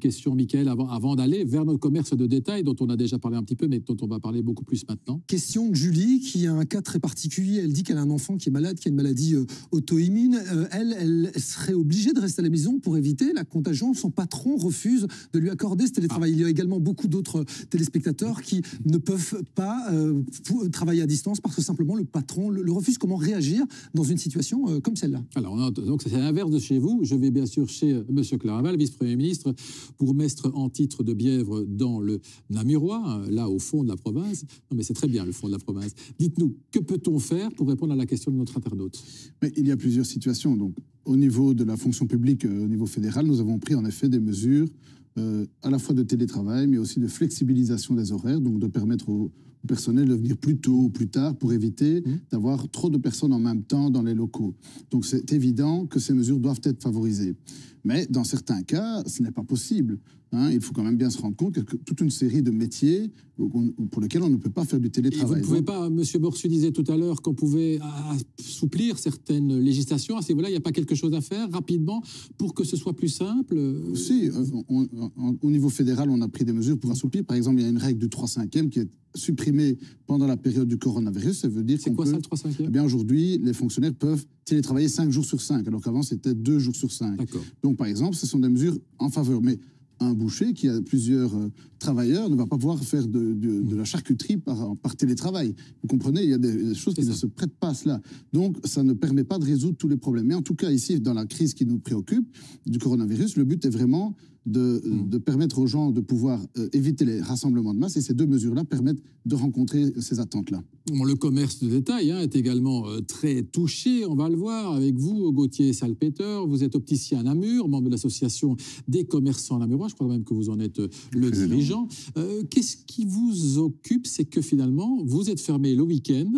question, Mickaël, avant d'aller vers nos commerces de détail, dont on a déjà parlé un petit peu, mais dont on va parler beaucoup plus maintenant. Question de Julie, qui a un cas très particulier. Elle dit qu'elle a un enfant qui est malade, qui a une maladie auto-immune. Elle serait obligée de rester à la maison pour éviter la contagion. Son patron refuse de lui accorder ce télétravail. Il y a également beaucoup d'autres téléspectateurs qui ne peuvent pas travailler à distance parce que simplement le patron le refuse. Comment réagir dans une situation comme celle-là? Alors, donc c'est l'inverse de chez vous. Je vais bien sûr chez M. Claraval, vice-premier ministre, bourgmestre en titre de Bièvre dans le Namurois, là au fond de la province. Non mais c'est très bien le fond de la province. Dites-nous, que peut-on faire pour répondre à la question de notre internaute? Mais il y a plusieurs situations. Donc, au niveau de la fonction publique, au niveau fédéral, nous avons pris en effet des mesures à la fois de télétravail, mais aussi de flexibilisation des horaires, donc de permettre au personnel de venir plus tôt ou plus tard pour éviter d'avoir trop de personnes en même temps dans les locaux. Donc c'est évident que ces mesures doivent être favorisées. Mais dans certains cas, ce n'est pas possible. Il faut quand même bien se rendre compte que toute une série de métiers pour lesquels on ne peut pas faire du télétravail. Et vous ne pouvez pas, M. Borsu disait tout à l'heure qu'on pouvait assouplir certaines législations. À ce niveau-là, il n'y a pas quelque chose à faire rapidement pour que ce soit plus simple? Si, au niveau fédéral, on a pris des mesures pour assouplir. Par exemple, il y a une règle du 3/5e qui est supprimée pendant la période du coronavirus. Ça veut dire c'est quoi ça, le 3/5e? Eh bien, aujourd'hui, les fonctionnaires peuvent télétravailler 5 jours sur 5, alors qu'avant, c'était 2 jours sur 5. Donc, par exemple, ce sont des mesures en faveur. Mais un boucher qui a plusieurs travailleurs ne va pas pouvoir faire de la charcuterie par télétravail. Vous comprenez, il y a des choses qui ne se prêtent pas à cela. Donc, ça ne permet pas de résoudre tous les problèmes. Mais en tout cas, ici, dans la crise qui nous préoccupe, du coronavirus, le but est vraiment de permettre aux gens de pouvoir éviter les rassemblements de masse. Et ces deux mesures-là permettent de rencontrer ces attentes-là. Bon, le commerce de détail est également très touché. On va le voir avec vous, Gauthier Salpeter. Vous êtes opticien à Namur, membre de l'association des commerçants namurois. Je crois même que vous en êtes le dirigeant. Qu'est-ce qui vous occupe? C'est que finalement, vous êtes fermé le week-end.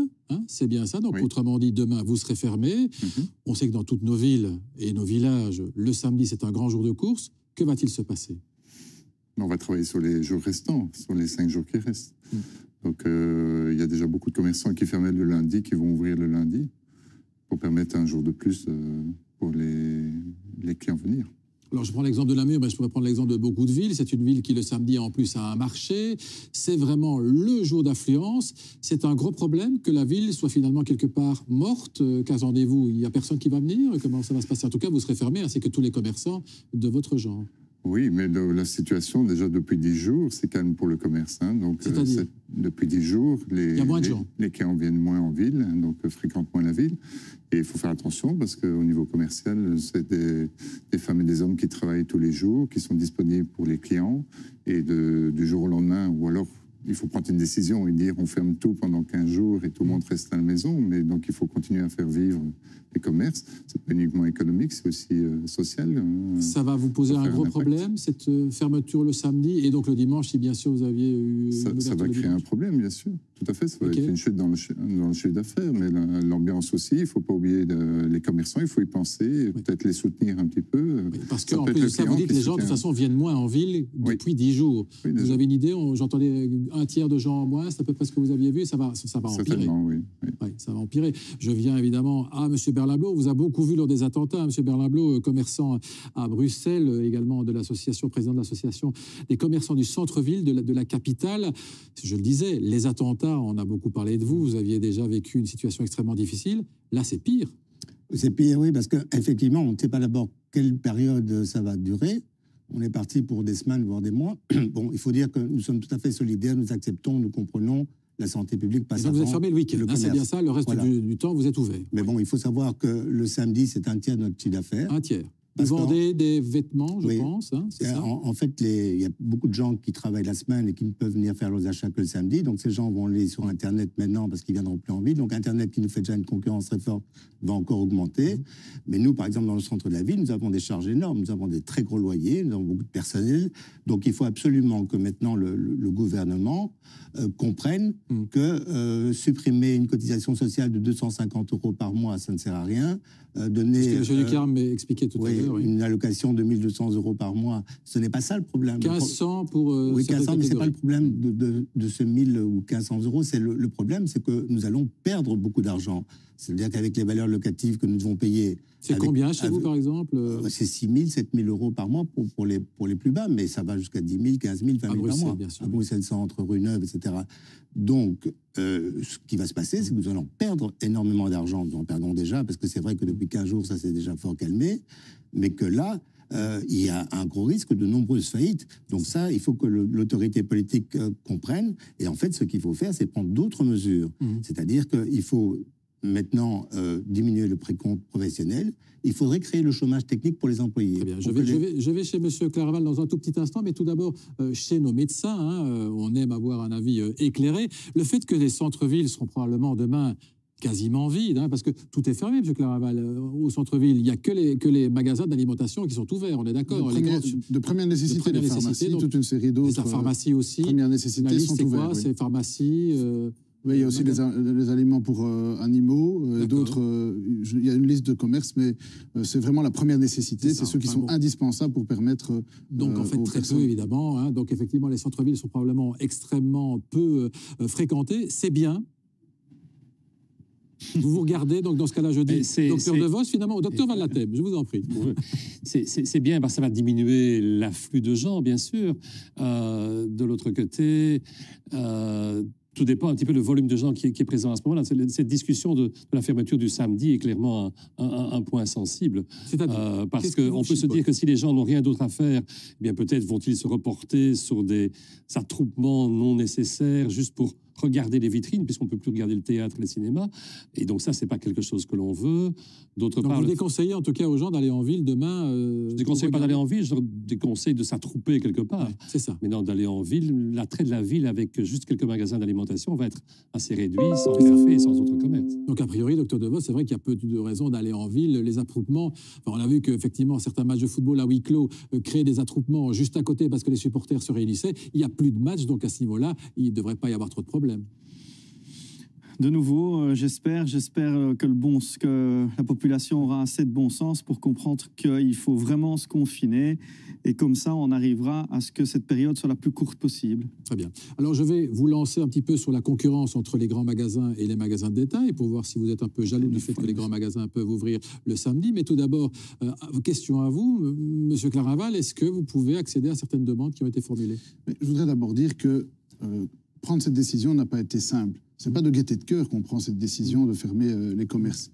C'est bien ça. Donc, autrement dit, demain, vous serez fermé. On sait que dans toutes nos villes et nos villages, le samedi, c'est un grand jour de course. Que va-t-il se passer? On va travailler sur les jours restants, sur les 5 jours qui restent. Donc, il y a déjà beaucoup de commerçants qui fermaient le lundi, qui vont ouvrir le lundi, pour permettre un jour de plus pour les clients venir. Alors, je prends l'exemple de Namur, mais je pourrais prendre l'exemple de beaucoup de villes. C'est une ville qui, le samedi, en plus, a un marché. C'est vraiment le jour d'affluence. C'est un gros problème que la ville soit finalement quelque part morte. Qu'attendez-vous? Il n'y a personne qui va venir? Comment ça va se passer? En tout cas, vous serez fermé, ainsi que tous les commerçants de votre genre. Oui, mais la situation, déjà depuis 10 jours, c'est calme pour le commerce. Donc, depuis 10 jours, les clients viennent moins en ville, donc fréquentent moins la ville. Et il faut faire attention parce qu'au niveau commercial, c'est des femmes et des hommes qui travaillent tous les jours, qui sont disponibles pour les clients. Et du jour au lendemain, ou alors il faut prendre une décision et dire on ferme tout pendant 15 jours et tout le monde reste à la maison. Mais donc il faut continuer à faire vivre les commerces. C'est pas uniquement économique, c'est aussi social. Ça va vous poser un gros problème, cette fermeture le samedi et donc le dimanche, si bien sûr vous aviez eu... Ça va créer un problème, bien sûr. Tout à fait, ça va être une chute dans le chiffre d'affaires. Mais l'ambiance aussi, il ne faut pas oublier les commerçants, il faut y penser, peut-être les soutenir un petit peu. Parce qu'en plus de ça, vous dites que les gens, de toute façon, viennent moins en ville depuis 10 jours. Vous avez une idée? J'entendais un tiers de gens en moins, c'est à peu près ce que vous aviez vu, ça va empirer. Certainement, oui. Ça va empirer. Je viens évidemment à M. Berlablo. On vous a beaucoup vu lors des attentats. M. Berlablo, commerçant à Bruxelles, également de l'association, président de l'association des commerçants du centre-ville de la capitale. Je le disais, les attentats, on a beaucoup parlé de vous. Vous aviez déjà vécu une situation extrêmement difficile. Là, c'est pire. C'est pire, oui, parce qu'effectivement, on ne sait pas d'abord quelle période ça va durer. On est parti pour des semaines, voire des mois. Bon, il faut dire que nous sommes tout à fait solidaires, nous acceptons, nous comprenons. La santé publique passe avant. Vous êtes fermé le week-end, c'est bien ça, le reste du temps, vous êtes ouvert. Mais bon, il faut savoir que le samedi, c'est un tiers de notre chiffre d'affaires. Un tiers. Vous vendez des vêtements, je pense, c'est ça? En fait, il y a beaucoup de gens qui travaillent la semaine et qui ne peuvent venir faire leurs achats que le samedi. Donc, ces gens vont aller sur Internet maintenant parce qu'ils ne viendront plus en ville. Donc, Internet, qui nous fait déjà une concurrence très forte, va encore augmenter. Mais nous, par exemple, dans le centre de la ville, nous avons des charges énormes. Nous avons des très gros loyers, nous avons beaucoup de personnel. Donc, il faut absolument que maintenant le gouvernement comprenne que supprimer une cotisation sociale de 250 € par mois, ça ne sert à rien. Donner, M. Ducarme m'a expliqué tout à l'heure. Une allocation de 1 200 € par mois, ce n'est pas ça le problème. 1500 pour... oui, 1500, mais ce n'est pas le problème de ce 1000 ou 1500 €. C'est le problème, c'est que nous allons perdre beaucoup d'argent. C'est-à-dire qu'avec les valeurs locatives que nous devons payer C'est combien chez vous, par exemple? C'est 6 000, 7 000 euros par mois pour les plus bas, mais ça va jusqu'à 10 000, 15 000, 20 000 par mois. Bien sûr, à Bruxelles Centre, Rue Neuve, etc. Donc, ce qui va se passer, c'est que nous allons perdre énormément d'argent. Nous en perdons déjà, parce que c'est vrai que depuis 15 jours, ça s'est déjà fort calmé, mais que là, il y a un gros risque de nombreuses faillites. Donc ça, il faut que l'autorité politique comprenne. Et en fait, ce qu'il faut faire, c'est prendre d'autres mesures. C'est-à-dire qu'il faut maintenant diminuer le précompte professionnel. Il faudrait créer le chômage technique pour les employés. Très bien. Je vais chez M. Clairval dans un tout petit instant, mais tout d'abord, chez nos médecins, on aime avoir un avis éclairé. Le fait que les centres-villes seront probablement demain quasiment vides, parce que tout est fermé, M. Clairval. Au centre-ville, il n'y a que les magasins d'alimentation qui sont ouverts, on est d'accord. De première nécessité, les pharmacies, toute une série d'autres. La pharmacie aussi. Première nécessité sont ouverts. C'est quoi? C'est pharmacie. Oui, il y a aussi les aliments pour animaux, d'autres. Il y a une liste de commerces, mais c'est vraiment la première nécessité. C'est ceux qui sont indispensables pour permettre. Donc, en fait, très peu, évidemment. Donc, effectivement, les centres-villes sont probablement extrêmement peu fréquentés. C'est bien. Vous regardez, donc dans ce cas-là, je dis docteur De Vos, finalement, au docteur Van Latem, je vous en prie. C'est bien, ça va diminuer l'afflux de gens, bien sûr. De l'autre côté, tout dépend un petit peu du volume de gens qui est présent à ce moment-là. Cette discussion de la fermeture du samedi est clairement un point sensible. Parce qu'on peut se dire que si les gens n'ont rien d'autre à faire, eh bien peut-être vont-ils se reporter sur des attroupements non nécessaires juste pour regarder les vitrines, puisqu'on ne peut plus regarder le théâtre et le cinéma. Et donc ça, ce n'est pas quelque chose que l'on veut. D'autre part, vous déconseillez en tout cas aux gens d'aller en ville demain. Je ne déconseille pas d'aller en ville, je déconseille de s'attrouper quelque part. Ouais, c'est ça. Mais non, d'aller en ville, l'attrait de la ville avec juste quelques magasins d'alimentation va être assez réduit, sans café et sans autres commerces. Donc a priori, docteur De Vos, c'est vrai qu'il y a peu de raisons d'aller en ville. Les attroupements, on a vu qu'effectivement, certains matchs de football à huis clos créaient des attroupements juste à côté parce que les supporters se réunissaient. Il n'y a plus de matchs, donc à ce niveau-là, il ne devrait pas y avoir trop de problèmes. De nouveau, j'espère que la population aura assez de bon sens pour comprendre qu'il faut vraiment se confiner et comme ça, on arrivera à ce que cette période soit la plus courte possible. Très bien. Alors, je vais vous lancer un petit peu sur la concurrence entre les grands magasins et les magasins de détail pour voir si vous êtes un peu jaloux du fait que les grands magasins peuvent ouvrir le samedi. Mais tout d'abord, question à vous, Monsieur Clairval, est-ce que vous pouvez accéder à certaines demandes qui ont été formulées? Je voudrais d'abord dire que prendre cette décision n'a pas été simple. Ce n'est pas de gaieté de cœur qu'on prend cette décision de fermer les commerces.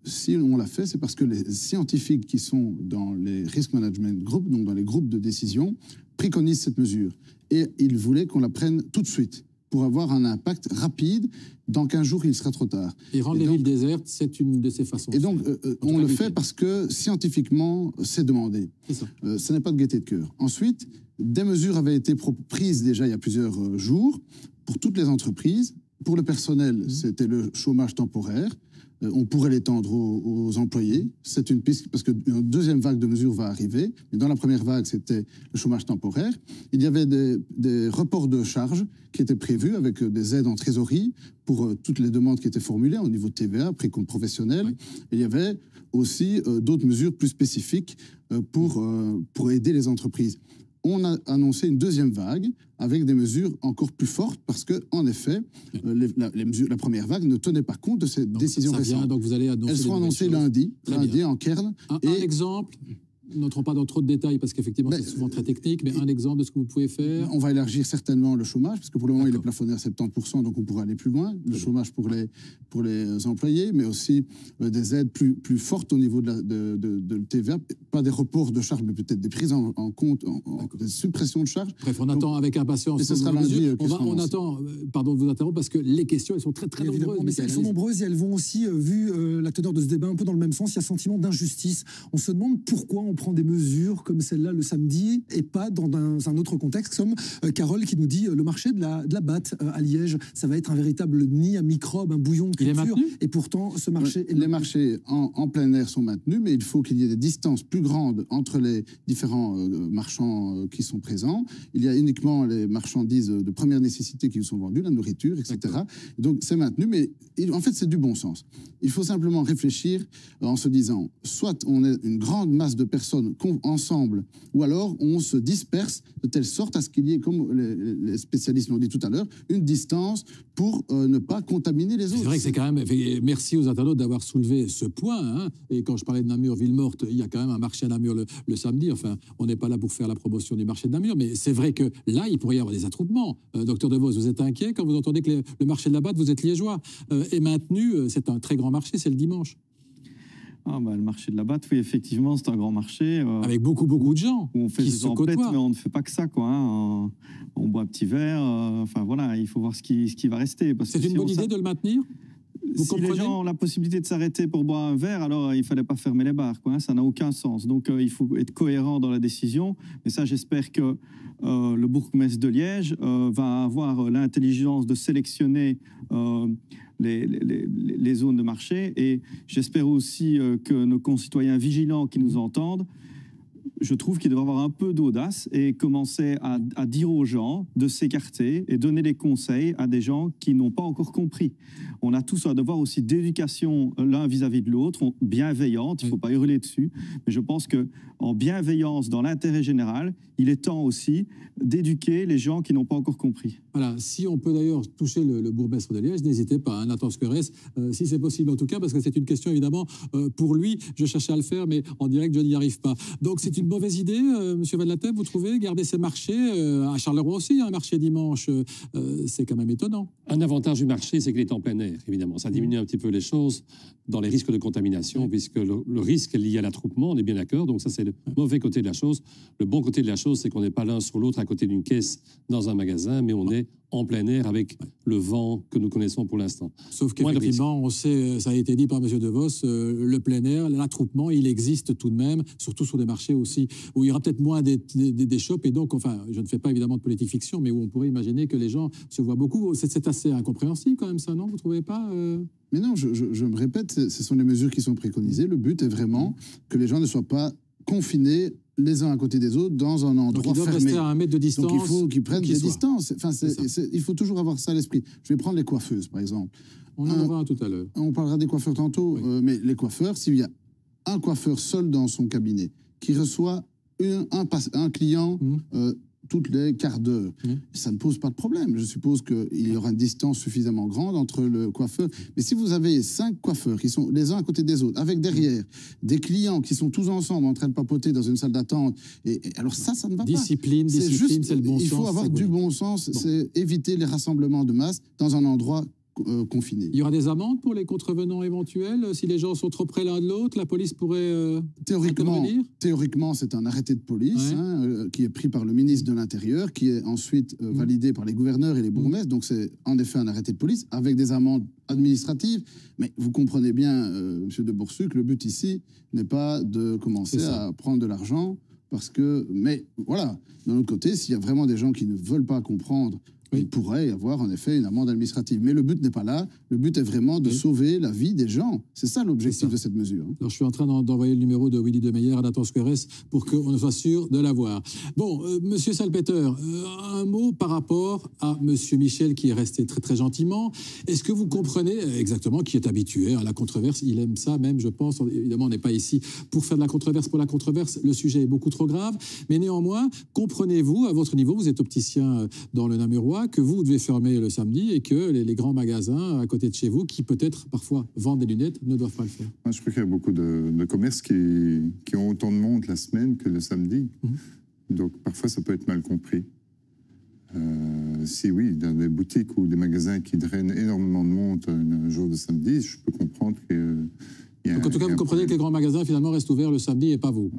Si on l'a fait, c'est parce que les scientifiques qui sont dans les Risk Management Group, donc dans les groupes de décision, préconisent cette mesure. Et ils voulaient qu'on la prenne tout de suite pour avoir un impact rapide. Dans 15 jours, il sera trop tard. Et rendre les villes désertes, c'est une de ces façons. Et donc, on le fait parce que scientifiquement, c'est demandé. Ce n'est pas de gaieté de cœur. Ensuite, des mesures avaient été prises déjà il y a plusieurs jours pour toutes les entreprises. Pour le personnel, c'était le chômage temporaire. On pourrait l'étendre aux employés. C'est une piste parce qu'une deuxième vague de mesures va arriver. Mais dans la première vague, c'était le chômage temporaire. Il y avait des reports de charges qui étaient prévus avec des aides en trésorerie pour toutes les demandes qui étaient formulées au niveau de TVA, précompte professionnel. Et il y avait aussi d'autres mesures plus spécifiques pour aider les entreprises. On a annoncé une deuxième vague avec des mesures encore plus fortes parce que, en effet, la première vague ne tenait pas compte de ces décisions récentes. Donc vous allez annoncer. Elles seront annoncées lundi en Kern. Un exemple. N'entrons pas dans trop de détails parce qu'effectivement c'est souvent très technique, mais un exemple de ce que vous pouvez faire. On va élargir certainement le chômage parce que pour le moment il est plafonné à 70%, donc on pourra aller plus loin. Le chômage pour les employés, mais aussi des aides plus fortes au niveau de TVA, pas des reports de charges, mais peut-être des prises en compte, des suppressions de charges. Bref, on attend avec impatience. Et ce sera lundi. On attend, pardon de vous interrompre, parce que les questions elles sont très nombreuses. Mais elles sont nombreuses et elles vont aussi, vu la teneur de ce débat, un peu dans le même sens. Il y a un sentiment d'injustice. On se demande pourquoi on prend des mesures comme celle-là le samedi et pas dans un autre contexte, comme Carole qui nous dit le marché de la batte à Liège, ça va être un véritable nid à microbes, un bouillon de culture. Et pourtant, ce marché... Les marchés en plein air sont maintenus, mais il faut qu'il y ait des distances plus grandes entre les différents marchands qui sont présents. Il y a uniquement les marchandises de première nécessité qui sont vendues, la nourriture, etc. Donc c'est maintenu, mais en fait c'est du bon sens. Il faut simplement réfléchir en se disant, soit on est une grande masse de personnes personnes ensemble, ou alors on se disperse de telle sorte à ce qu'il y ait, comme les spécialistes l'ont dit tout à l'heure, une distance pour ne pas contaminer les autres. C'est vrai que c'est quand même... Merci aux internautes d'avoir soulevé ce point. Hein. Et quand je parlais de Namur, Ville-Morte, il y a quand même un marché à Namur le samedi. Enfin, on n'est pas là pour faire la promotion du marché de Namur, mais c'est vrai que là, il pourrait y avoir des attroupements. Docteur De Vos, vous êtes inquiet quand vous entendez que le marché de la Batte, vous êtes liégeois, est maintenu. C'est un très grand marché, c'est le dimanche. Le marché de la Batte, oui, effectivement, c'est un grand marché. Avec beaucoup de gens où on fait qui des se emplettes, côtoient. mais on ne fait pas que ça, quoi. Hein. On boit un petit verre. Enfin, voilà, il faut voir ce qui va rester. C'est une bonne idée de le maintenir? Si les gens ont la possibilité de s'arrêter pour boire un verre, alors il ne fallait pas fermer les bars. Quoi, hein, ça n'a aucun sens. Donc il faut être cohérent dans la décision. Et ça, j'espère que le bourgmestre de Liège va avoir l'intelligence de sélectionner les zones de marché. Et j'espère aussi que nos concitoyens vigilants qui nous entendent, je trouve qu'il devrait avoir un peu d'audace et commencer à dire aux gens de s'écarter et donner des conseils à des gens qui n'ont pas encore compris. On a tous un devoir aussi d'éducation l'un vis-à-vis de l'autre, bienveillante, il ne faut pas hurler dessus, mais je pense qu'en bienveillance, dans l'intérêt général, il est temps aussi d'éduquer les gens qui n'ont pas encore compris. Voilà, si on peut d'ailleurs toucher le bourgmestre de Liège, n'hésitez pas, hein, Nathan Squerès, si c'est possible en tout cas, parce que c'est une question évidemment pour lui. Je cherchais à le faire, mais en direct, je n'y arrive pas. Donc c'est une mauvaise idée, Monsieur Van Lattep, vous trouvez, garder ces marchés, à Charleroi aussi, un marché dimanche, c'est quand même étonnant. Un avantage du marché, c'est qu'il est en plein air, évidemment. Ça diminue un petit peu les choses dans les risques de contamination, puisque le risque est lié à l'attroupement, on est bien d'accord, donc ça c'est le mauvais côté de la chose. Le bon côté de la chose, c'est qu'on n'est pas l'un sur l'autre à côté d'une caisse dans un magasin, mais on est en plein air avec le vent que nous connaissons pour l'instant. Sauf qu'effectivement, on sait, ça a été dit par M. De Vos, le plein air, l'attroupement, il existe tout de même, surtout sur des marchés aussi, où il y aura peut-être moins des shops, et donc, enfin, je ne fais pas évidemment de politique fiction, mais où on pourrait imaginer que les gens se voient beaucoup. C'est assez incompréhensible quand même ça, non? Vous ne trouvez pas Mais non, je me répète, ce sont les mesures qui sont préconisées. Le but est vraiment que les gens ne soient pas confinés les uns à côté des autres dans un endroit fermé. Donc ils doivent rester à 1 mètre de distance. Donc il faut qu'ils prennent des distances. Enfin, il faut toujours avoir ça à l'esprit. Je vais prendre les coiffeuses, par exemple. On en aura un tout à l'heure. On parlera des coiffeurs tantôt, oui. Mais les coiffeurs, s'il y a un coiffeur seul dans son cabinet qui reçoit un client toutes les quarts d'heure, ça ne pose pas de problème. Je suppose qu'il y aura une distance suffisamment grande entre le coiffeur. Mais si vous avez 5 coiffeurs qui sont les uns à côté des autres, avec derrière des clients qui sont tous ensemble en train de papoter dans une salle d'attente, et alors ça ne va pas. Discipline, c'est le bon sens. Il faut avoir du bon sens, c'est éviter les rassemblements de masse dans un endroit confinés. Il y aura des amendes pour les contrevenants éventuels si les gens sont trop près l'un de l'autre? La police pourrait Théoriquement, c'est un arrêté de police qui est pris par le ministre de l'Intérieur, qui est ensuite validé par les gouverneurs et les bourgmestres. Donc c'est en effet un arrêté de police avec des amendes administratives. Mais vous comprenez bien, M. de Boursu, que le but ici n'est pas de commencer à prendre de l'argent. Mais voilà, d'un autre côté, s'il y a vraiment des gens qui ne veulent pas comprendre, il pourrait y avoir en effet une amende administrative. Mais le but n'est pas là. Le but est vraiment de sauver la vie des gens. C'est ça l'objectif de cette mesure. Alors, je suis en train d'envoyer le numéro de Willy Demeyer à Nathan Squerès pour qu'on soit sûr de l'avoir. Bon, Monsieur Salpeter, un mot par rapport à Monsieur Michel qui est resté très très gentiment. Est-ce que vous comprenez exactement, qui est habitué à la controverse? Il aime ça même, je pense. Évidemment, on n'est pas ici pour faire de la controverse pour la controverse. Le sujet est beaucoup trop grave. Mais néanmoins, comprenez-vous, à votre niveau, vous êtes opticien dans le Namurois, que vous devez fermer le samedi et que les grands magasins à côté de chez vous, qui peut-être parfois vendent des lunettes, ne doivent pas le faire? Moi, je crois qu'il y a beaucoup de commerces qui ont autant de monde la semaine que le samedi. Donc parfois, ça peut être mal compris. Si oui, dans des boutiques ou des magasins qui drainent énormément de monde un jour de samedi, je peux comprendre que... Donc en tout cas, vous comprenez que les grands magasins finalement restent ouverts le samedi et pas vous?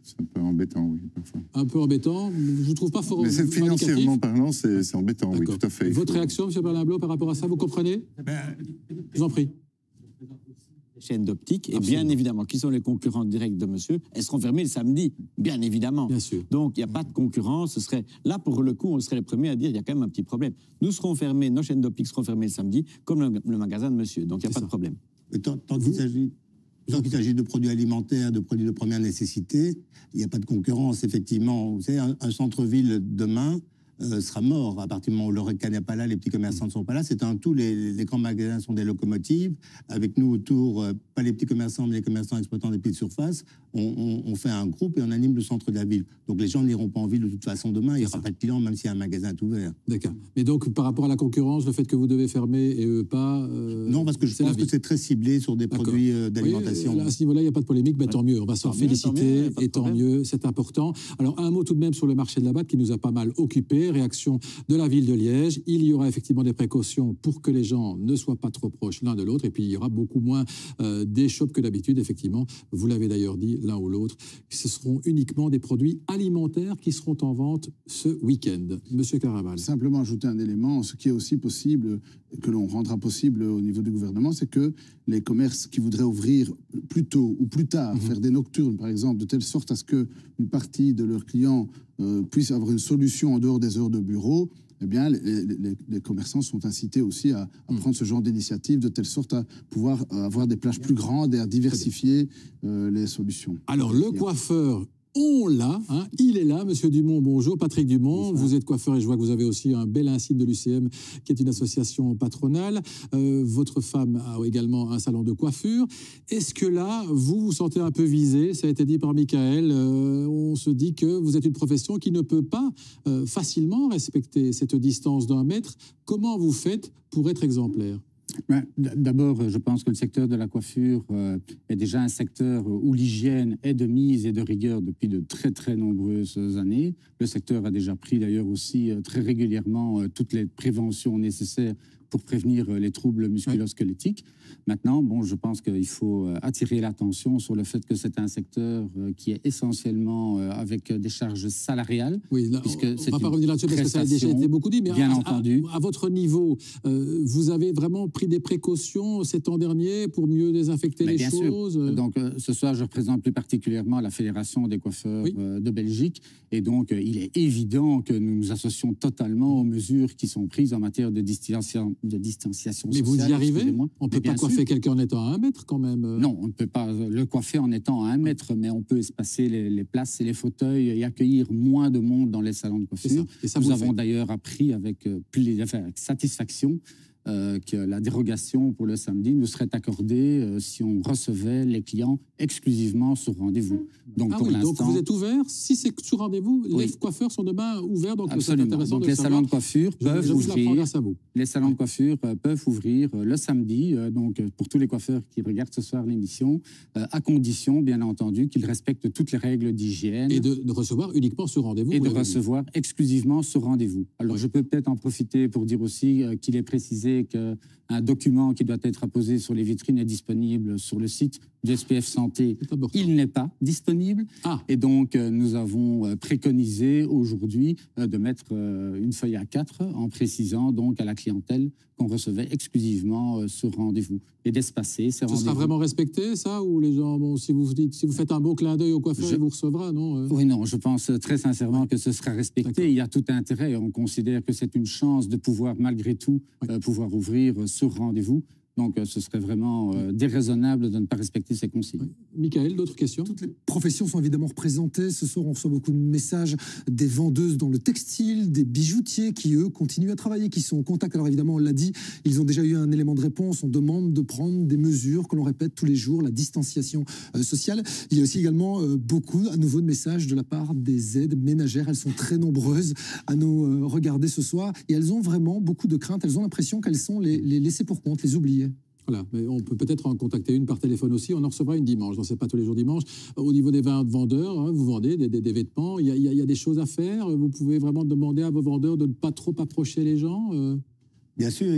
C'est un peu embêtant, oui, parfois. Un peu embêtant. Je ne trouve pas fort. Mais financièrement parlant, c'est embêtant, oui, tout à fait. Votre réaction, M. Berlin-Blot, par rapport à ça, vous comprenez? Je vous en prie. Les chaînes d'optique, et bien évidemment, qui sont les concurrents directs de monsieur, elles seront fermées le samedi, bien évidemment. Bien sûr. Donc, il n'y a pas de concurrence. Ce serait, là, pour le coup, on serait les premiers à dire qu'il y a quand même un petit problème. Nous serons fermés, nos chaînes d'optique seront fermées le samedi, comme le magasin de monsieur. Donc, il n'y a pas de problème. Et tant qu'il s'agit de produits alimentaires, de produits de première nécessité, il n'y a pas de concurrence, effectivement. Vous savez, un centre-ville demain, sera mort. À partir du moment où l'ORECA n'est pas là, les petits commerçants ne sont pas là. C'est un tout, les grands magasins sont des locomotives. Avec nous autour, pas les petits commerçants, mais les commerçants exploitant des petites surfaces, on fait un groupe et on anime le centre de la ville. Donc les gens n'iront pas en ville de toute façon demain, il n'y aura pas de clients même si un magasin est ouvert. D'accord. Mais donc par rapport à la concurrence, le fait que vous devez fermer et eux pas... non, parce que je pense que c'est très ciblé sur des produits d'alimentation. Oui, à ce niveau-là, il n'y a pas de polémique, mais tant mieux. On va s'en féliciter et tant mieux, c'est important. Alors un mot tout de même sur le marché de la Batte qui nous a pas mal occupé. Réaction de la ville de Liège. Il y aura effectivement des précautions pour que les gens ne soient pas trop proches l'un de l'autre. Et puis il y aura beaucoup moins d'échoppes que d'habitude, effectivement. Vous l'avez d'ailleurs dit l'un ou l'autre. Ce seront uniquement des produits alimentaires qui seront en vente ce week-end. Monsieur Caraval. Simplement ajouter un élément, ce qui est aussi possible, que l'on rendra possible au niveau du gouvernement, c'est que les commerces qui voudraient ouvrir plus tôt ou plus tard, faire des nocturnes par exemple, de telle sorte à ce qu'une partie de leurs clients puissent avoir une solution en dehors des heures de bureau, eh bien, les commerçants sont incités aussi à prendre ce genre d'initiative de telle sorte à pouvoir avoir des plages plus grandes et à diversifier les solutions. Alors, le coiffeur, on l'a, hein, il est là, Monsieur Dumont, bonjour. Patrick Dumont, bonjour. Vous êtes coiffeur et je vois que vous avez aussi un bel insigne de l'UCM, qui est une association patronale. Votre femme a également un salon de coiffure. Est-ce que là, vous vous sentez un peu visé? Ça a été dit par Michael. On se dit que vous êtes une profession qui ne peut pas facilement respecter cette distance d'1 mètre. Comment vous faites pour être exemplaire? D'abord, je pense que le secteur de la coiffure est déjà un secteur où l'hygiène est de mise et de rigueur depuis de très très nombreuses années. Le secteur a déjà pris d'ailleurs aussi très régulièrement toutes les préventions nécessaires pour prévenir les troubles musculo-squelettiques. Maintenant, bon, je pense qu'il faut attirer l'attention sur le fait que c'est un secteur qui est essentiellement avec des charges salariales. Oui, là, on ne va pas revenir là-dessus parce que ça a déjà été beaucoup dit, mais bien entendu. À votre niveau, vous avez vraiment pris des précautions ces temps derniers pour mieux désinfecter les choses? Sûr. Donc, ce soir, je représente plus particulièrement la Fédération des coiffeurs de Belgique. Et donc, il est évident que nous nous associons totalement aux mesures qui sont prises en matière de distanciation sociale. Mais vous y arrivez? On ne peut pas coiffer quelqu'un en étant à 1 mètre quand même? Non, on ne peut pas le coiffer en étant à 1 mètre, mais on peut espacer les places et les fauteuils et accueillir moins de monde dans les salons de coiffure. Nous avons d'ailleurs appris avec satisfaction que la dérogation pour le samedi nous serait accordée si on recevait les clients exclusivement sur rendez-vous. Donc, donc vous êtes ouvert, si c'est sur rendez-vous, les coiffeurs sont demain ouverts. Donc absolument. Donc les salons de coiffure peuvent ouvrir. Les salons de coiffure peuvent ouvrir le samedi. Donc pour tous les coiffeurs qui regardent ce soir l'émission, à condition, bien entendu, qu'ils respectent toutes les règles d'hygiène. Et de recevoir uniquement sur rendez-vous. Et de recevoir exclusivement sur rendez-vous. Alors je peux peut-être en profiter pour dire aussi qu'il est précisé qu'un document qui doit être apposé sur les vitrines est disponible sur le site du SPF Santé. Il n'est pas disponible. Et donc, nous avons préconisé aujourd'hui de mettre une feuille A4 en précisant donc à la clientèle qu'on recevait exclusivement sur rendez-vous et d'espacer ces rendez-vous. Ce sera vraiment respecté, ça? Ou les gens, bon, si vous faites un beau clin d'œil au coiffeur, il vous recevra, non? Oui, non, je pense très sincèrement que ce sera respecté. Il y a tout intérêt. On considère que c'est une chance de pouvoir, malgré tout, pouvoir ouvrir sur rendez-vous. Donc, ce serait vraiment déraisonnable de ne pas respecter ces consignes. Michael, d'autres questions? Toutes les professions sont évidemment représentées. Ce soir, on reçoit beaucoup de messages des vendeuses dans le textile, des bijoutiers qui, eux, continuent à travailler, qui sont en contact. Alors évidemment, on l'a dit, ils ont déjà eu un élément de réponse. On demande de prendre des mesures que l'on répète tous les jours, la distanciation sociale. Il y a aussi également beaucoup, à nouveau, de messages de la part des aides ménagères. Elles sont très nombreuses à nous regarder ce soir. Et elles ont vraiment beaucoup de craintes. Elles ont l'impression qu'elles sont les laissées pour compte, les oubliées. Voilà, mais on peut peut-être en contacter une par téléphone aussi. On en recevra une dimanche. Donc, c'est pas tous les jours dimanche. Au niveau des vendeurs, hein, vous vendez des vêtements. Il y a des choses à faire. Vous pouvez vraiment demander à vos vendeurs de ne pas trop approcher les gens. Bien sûr,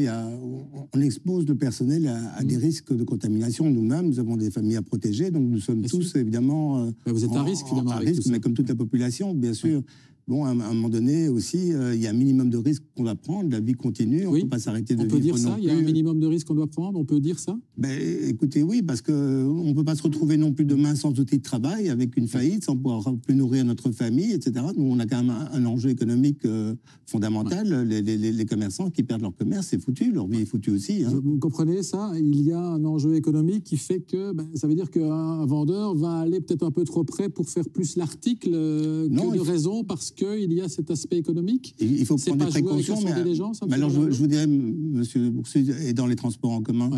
on expose le personnel à des risques de contamination. Nous-mêmes, nous avons des familles à protéger, donc nous sommes tous évidemment. Vous êtes à risque finalement. À risque, mais comme toute la population, bien sûr. Bon, à un moment donné aussi, il y a un minimum de risques qu'on doit prendre. La vie continue, on ne peut pas s'arrêter de vivre. On peut dire ça, il y a un minimum de risques qu'on doit prendre, on peut dire ça? Écoutez, oui, parce qu'on ne peut pas se retrouver non plus demain sans outil de travail, avec une faillite, sans pouvoir plus nourrir notre famille, etc. Nous, on a quand même un enjeu économique fondamental. Les commerçants qui perdent leur commerce, c'est foutu, leur vie est foutue aussi. Hein. Vous comprenez ça? Il y a un enjeu économique qui fait que ça veut dire qu'un vendeur va aller peut-être un peu trop près pour faire plus l'article que de raison, parce qu'il y a cet aspect économique? Il faut prendre des précautions. Mais alors, je vous dirais, monsieur Boursier, et dans les transports en commun,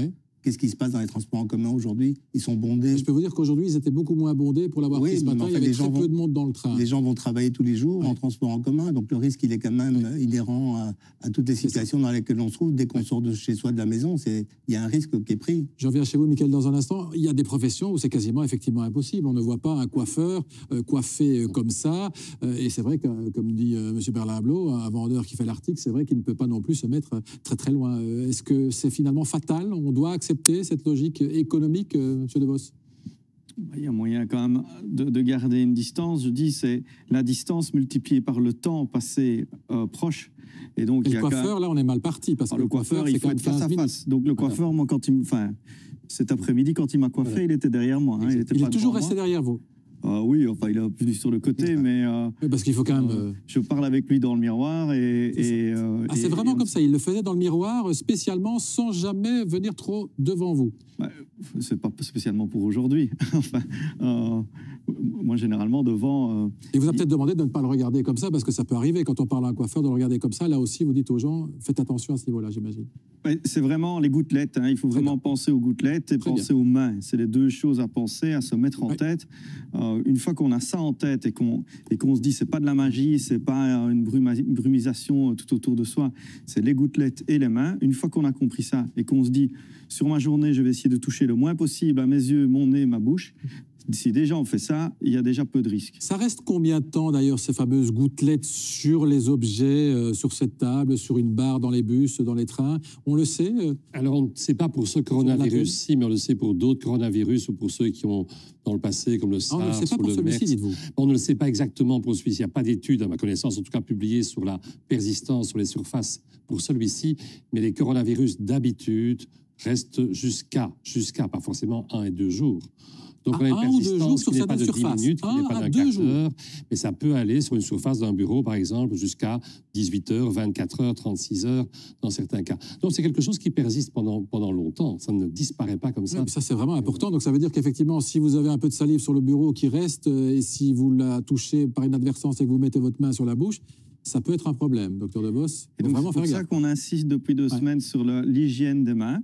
qu'est-ce qui se passe dans les transports en commun aujourd'hui? Ils sont bondés. Je peux vous dire qu'aujourd'hui, ils étaient beaucoup moins bondés. Pour l'avoir pris ce matin, il y avait très peu de monde dans le train. Les gens vont travailler tous les jours en transport en commun, donc le risque, il est quand même inhérent à toutes les situations dans lesquelles on se trouve. Dès qu'on sort de chez soi, de la maison, il y a un risque qui est pris. Je reviens chez vous, Mickaël, dans un instant. Il y a des professions où c'est quasiment effectivement impossible. On ne voit pas un coiffeur coiffé comme ça. Et c'est vrai que, comme dit M. Berlin-Blot, un vendeur qui fait l'article, c'est vrai qu'il ne peut pas non plus se mettre très très loin. Est-ce que c'est finalement fatal? On doit accepter cette logique économique, M. De Vos? Il y a moyen quand même de garder une distance. Je dis, c'est la distance multipliée par le temps passé proche. Et donc, le coiffeur, là, on est mal parti. Parce que le coiffeur, il faut être face à face. Donc le coiffeur, moi, cet après-midi, quand il m'a coiffé, il était derrière moi. Il est toujours resté derrière vous? Oui, enfin, il est plus sur le côté, mais... parce qu'il faut quand même... Je parle avec lui dans le miroir c'est vraiment comme ça, il le faisait dans le miroir spécialement, sans jamais venir trop devant vous? C'est pas spécialement pour aujourd'hui. Enfin, moi, généralement, devant... Il vous a peut-être demandé de ne pas le regarder comme ça, parce que ça peut arriver, quand on parle à un coiffeur, de le regarder comme ça. Là aussi, vous dites aux gens, faites attention à ce niveau-là, j'imagine. C'est vraiment les gouttelettes. Il faut vraiment penser aux gouttelettes et penser aux mains. C'est les deux choses à penser, à se mettre en tête. Une fois qu'on a ça en tête et qu'on se dit, c'est pas de la magie, c'est pas une brumisation tout autour de soi, c'est les gouttelettes et les mains. Une fois qu'on a compris ça et qu'on se dit, sur ma journée, je vais essayer de toucher le moins possible à mes yeux, mon nez, ma bouche. Si déjà on fait ça, il y a déjà peu de risques. Ça reste combien de temps d'ailleurs ces fameuses gouttelettes sur les objets, sur cette table, sur une barre dans les bus, dans les trains? On le sait? Alors on ne sait pas pour ce coronavirus-ci, mais on le sait pour d'autres coronavirus ou pour ceux qui ont dans le passé, comme le SARS on ne le sait pas pour celui-ci, dites-vous. On ne le sait pas exactement pour celui-ci. Il n'y a pas d'études, à ma connaissance, en tout cas publiées sur la persistance, sur les surfaces pour celui-ci. Mais les coronavirus d'habitude restent jusqu'à, pas forcément 1 et 2 jours. Donc on a une persistance qui n'est pas de 10 minutes, qui n'est pas d'un quart d'heure, mais ça peut aller sur une surface d'un bureau, par exemple, jusqu'à 18 heures, 24 heures, 36 heures, dans certains cas. Donc c'est quelque chose qui persiste pendant longtemps, ça ne disparaît pas comme ça. Oui, mais ça c'est vraiment important, donc ça veut dire qu'effectivement, si vous avez un peu de salive sur le bureau qui reste, et si vous la touchez par inadvertance et que vous mettez votre main sur la bouche, ça peut être un problème, docteur De Vos. C'est pour ça qu'on insiste depuis 2 semaines sur l'hygiène des mains.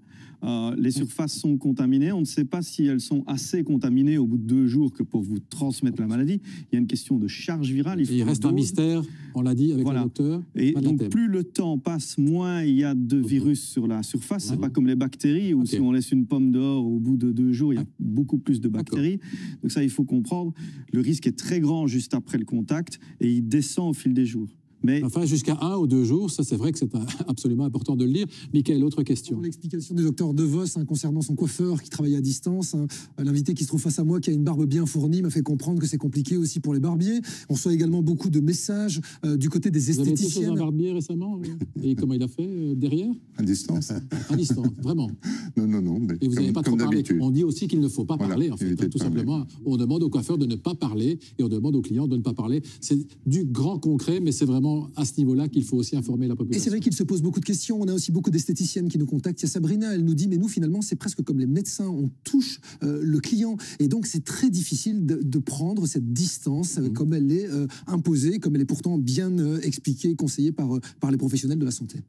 Les surfaces sont contaminées. On ne sait pas si elles sont assez contaminées au bout de 2 jours que pour vous transmettre la maladie. Il y a une question de charge virale. Il reste un mystère, on l'a dit avec le docteur. Et donc plus le temps passe, moins il y a de virus sur la surface. C'est pas comme les bactéries où si on laisse une pomme dehors, au bout de 2 jours, il y a beaucoup plus de bactéries. Donc ça, il faut comprendre. Le risque est très grand juste après le contact et il descend au fil des jours. Mais... Enfin, jusqu'à 1 ou 2 jours, ça c'est vrai que c'est absolument important de le lire. Mickaël, autre question. L'explication du docteur De Vos concernant son coiffeur qui travaille à distance. L'invité qui se trouve face à moi, qui a une barbe bien fournie, m'a fait comprendre que c'est compliqué aussi pour les barbiers. On reçoit également beaucoup de messages du côté des esthéticiennes. Vous avez été chez un barbier récemment? Et comment il a fait derrière? À distance. À distance, vraiment? Non. Mais et vous n'avez pas trop parlé. On dit aussi qu'il ne faut pas parler, en fait. Tout simplement, on demande au coiffeur de ne pas parler et on demande aux clients de ne pas parler. C'est du grand concret, mais c'est vraiment à ce niveau-là qu'il faut aussi informer la population. Et c'est vrai qu'il se pose beaucoup de questions. On a aussi beaucoup d'esthéticiennes qui nous contactent. Il y a Sabrina, elle nous dit, mais nous, finalement, c'est presque comme les médecins. On touche le client. Et donc, c'est très difficile de prendre cette distance comme elle est imposée, comme elle est pourtant bien expliquée, conseillée par les professionnels de la santé.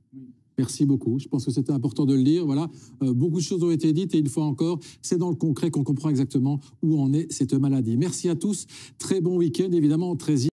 Merci beaucoup. Je pense que c'était important de le lire. Voilà, beaucoup de choses ont été dites et une fois encore, c'est dans le concret qu'on comprend exactement où en est cette maladie. Merci à tous. Très bon week-end, évidemment, très